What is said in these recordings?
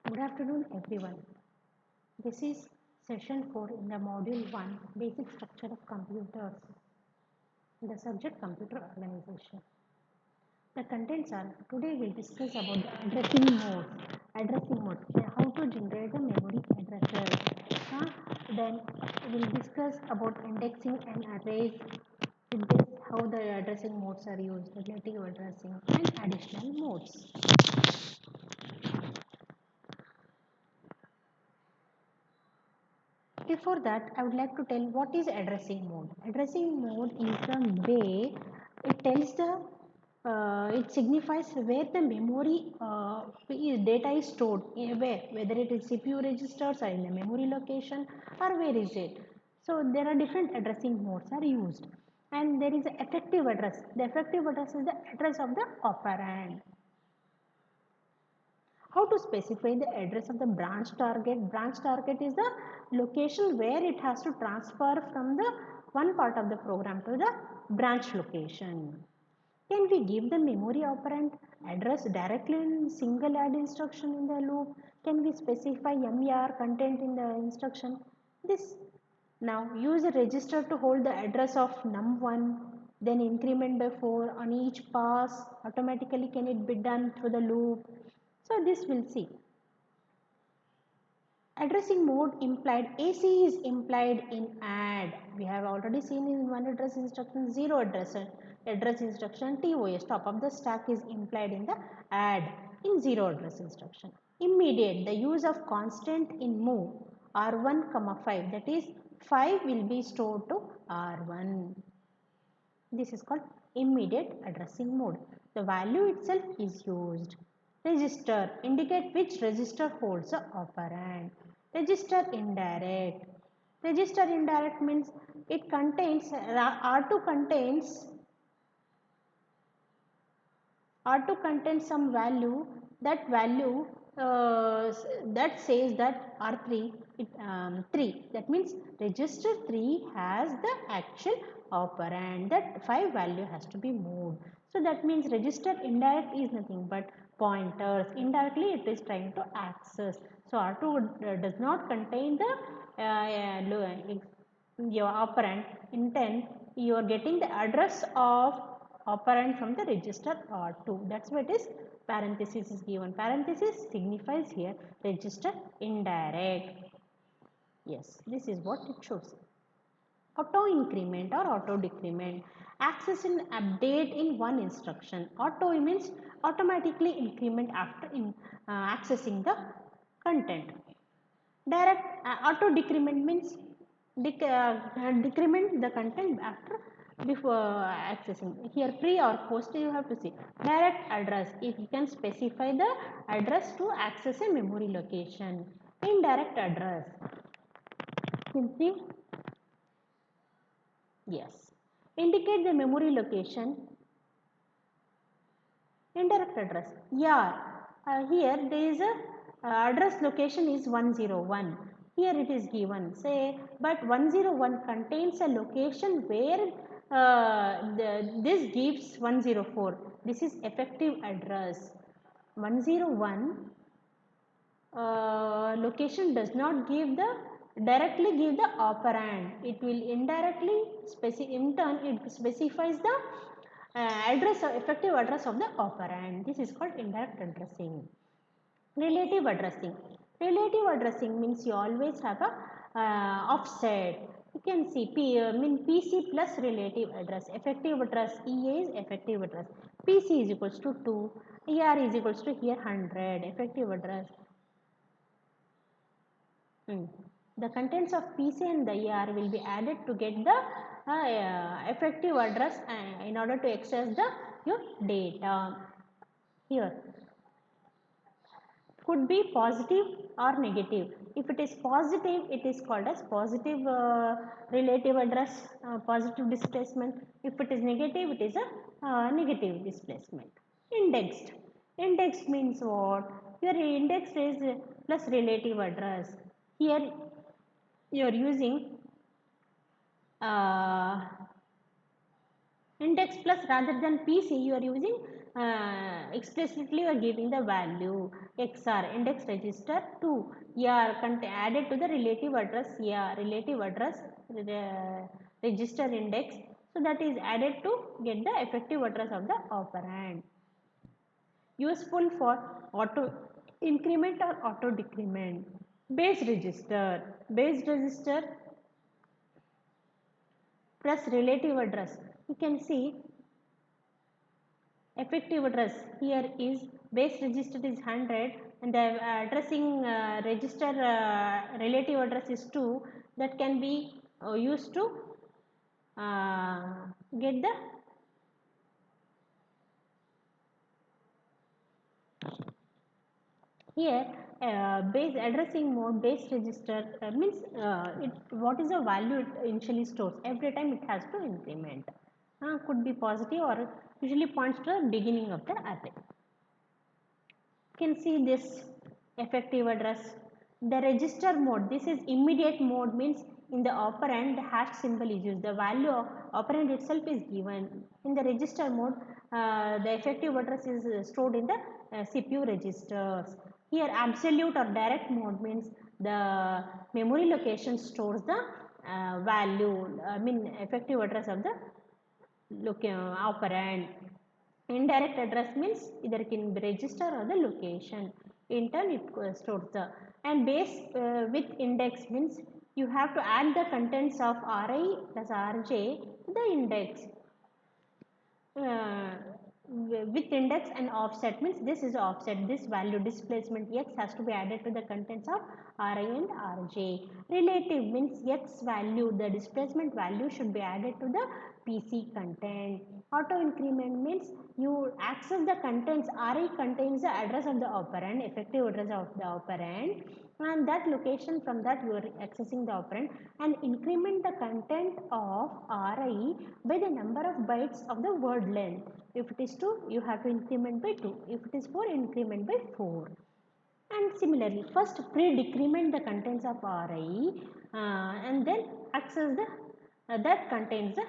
Good afternoon, everyone. This is session 4 in the module 1 Basic Structure of Computers, the subject Computer Organization. The contents are today we'll discuss about the addressing mode, how to generate the memory addresses. Then we'll discuss about indexing and arrays, with this how the addressing modes are used, relative addressing and additional modes. Before that, I would like to tell what is addressing mode. Addressing mode is the way it tells the it signifies where the memory data is stored, whether it is CPU registers or in the memory location or where is it. So there are different addressing modes are used, and there is an effective address. The effective address is the address of the operand. How to specify the address of the branch target? Branch target is the location where it has to transfer from the one part of the program to the branch location. Can we give the memory operand address directly in single add instruction in the loop? Can we specify MER content in the instruction? This now use a register to hold the address of num1, then increment by 4 on each pass. Automatically can it be done through the loop? So this we'll see. Addressing mode implied, AC is implied in add. We have already seen in one address instruction, zero address instruction, TOS, top of the stack is implied in the add in zero address instruction. Immediate, the use of constant in move R1, 5, that is 5 will be stored to R1. This is called immediate addressing mode. The value itself is used. Register indicate which register holds the operand. Register indirect. Register indirect means it contains R2 contains some value. That value that says that R3 3. That means register 3 has the actual operand. That 5 value has to be moved. So that means register indirect is nothing but pointers. Indirectly it is trying to access. So R2 does not contain the your operand. Intent you are getting the address of operand from the register R2. That's why it is parenthesis is given. Parenthesis signifies here register indirect. Yes, this is what it shows. Auto increment or auto decrement. Access and update in one instruction. Auto means automatically increment after accessing the content. Direct auto decrement means decrement the content after before accessing. Here pre or post you have to see. Direct address, if you can specify the address to access a memory location. Indirect address, simply yes, indicate the memory location. Indirect address, yeah, here there is a address location is 101. Here it is given, say, but 101 contains a location where this gives 104. This is effective address. 101 location does not give the directly give the operand. It will indirectly in turn it specifies the effective address of the operand. This is called indirect addressing. Relative addressing. Relative addressing means you always have a offset. You can see PC plus relative address. Effective address EA is effective address. PC is equals to 2. ER is equals to here 100. Effective address. The contents of PC and the ER will be added to get the effective address in order to access the your data. Here could be positive or negative. If it is positive, it is called as positive relative address, positive displacement. If it is negative, it is a negative displacement. Indexed. Indexed means what? Your index is plus relative address. Here you are using uh, index plus rather than PC, you are using explicitly you are giving the value XR index register 2. You are added to the relative address here, relative address register index. So that is added to get the effective address of the operand. Useful for auto increment or auto decrement. Base register plus relative address. You can see effective address here is base register is 100 and the addressing register relative address is 2, that can be used to get the here base addressing mode base register means what is the value it initially stores. Every time it has to increment, could be positive or usually points to the beginning of the array. You can see this effective address. The register mode, this is immediate mode, means in the operand the hash symbol is used, the value of operand itself is given. In the register mode the effective address is stored in the CPU registers. Here absolute or direct mode means the memory location stores the value, effective address of the operand. Indirect address means either it can be register or the location. In turn it stores the, and base with index means you have to add the contents of Ri plus Rj to the index. With index and offset means this is offset, this value displacement x has to be added to the contents of Ri and Rj. Relative means x value, the displacement value should be added to the PC content. Auto increment means you access the contents. Ri contains the address of the operand, effective address of the operand, and that location, from that you are accessing the operand, and increment the content of Ri by the number of bytes of the word length. If it is 2, you have to increment by 2. If it is 4, increment by 4. And similarly, first pre-decrement the contents of Ri and then access the that contains the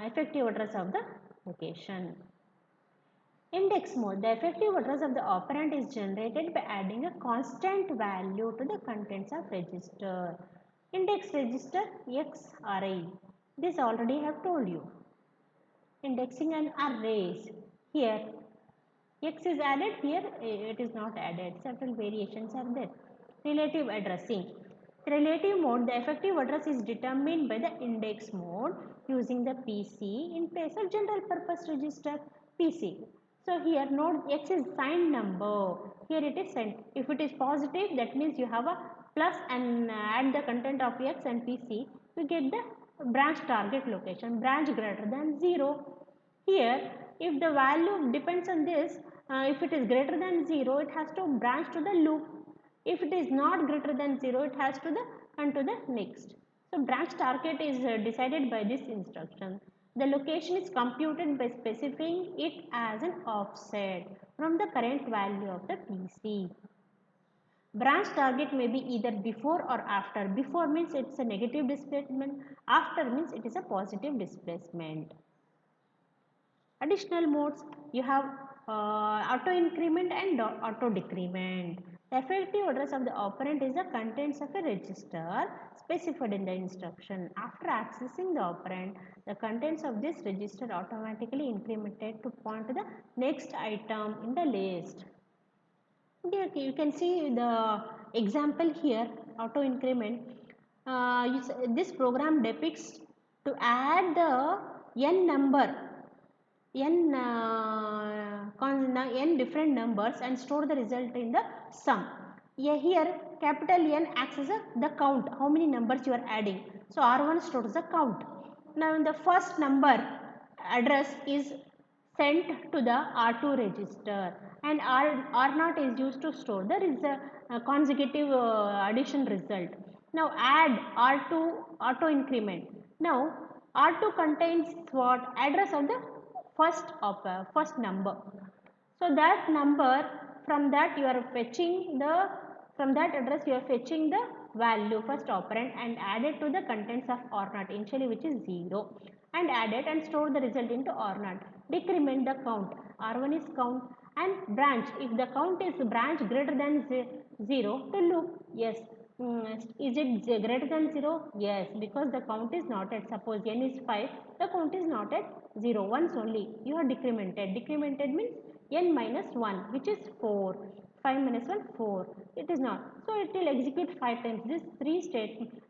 effective address of the location. Index mode, the effective address of the operand is generated by adding a constant value to the contents of register. Index register XRI. This already I have told you. Indexing an arrays. Here X is added, here it is not added. Several variations are there. Relative addressing. Relative mode, the effective address is determined by the index mode using the PC in place of general purpose register PC. So here node X is signed number. Here it is signed. If it is positive, that means you have a plus and add the content of X and PC, you get the branch target location, branch greater than 0. Here, if the value depends on this, if it is greater than 0, it has to branch to the loop. If it is not greater than 0, it has to the and to the next. So branch target is decided by this instruction. The location is computed by specifying it as an offset from the current value of the PC. Branch target may be either before or after. Before means it's a negative displacement, after means it is a positive displacement. Additional modes, you have auto increment and auto decrement. The effective address of the operand is the contents of a register specified in the instruction. After accessing the operand, the contents of this register automatically incremented to point to the next item in the list. You can see the example here, auto increment. This program depicts to add the n number n different numbers and store the result in the sum. Here capital N acts as the count, how many numbers you are adding. So R1 stores the count. Now the first number address is sent to the R2 register, and R0 is used to store the consecutive addition result. Now add R2 auto increment. Now R2 contains what? Address of the first number. So that number, from that you are fetching the, from that address you are fetching the value first operand and add it to the contents of R0 initially, which is 0. and add it and store the result into R0. Decrement the count. R1 is count and branch. If the count is branch greater than 0 to loop, yes. Is it greater than 0? Yes, because the count is not at, suppose n is 5, the count is not at 0, once only. You are decremented. Decremented means n minus 1, which is 4. 5 minus 1, 4. It is not. So it will execute 5 times. This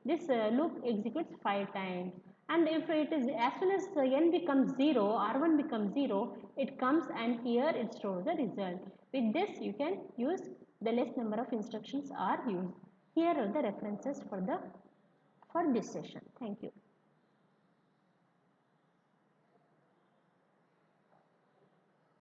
this loop executes 5 times. And if it is, as soon as n becomes 0, R1 becomes 0, it comes and here it stores the result. With this you can use the less number of instructions are used. Here are the references for this session. Thank you.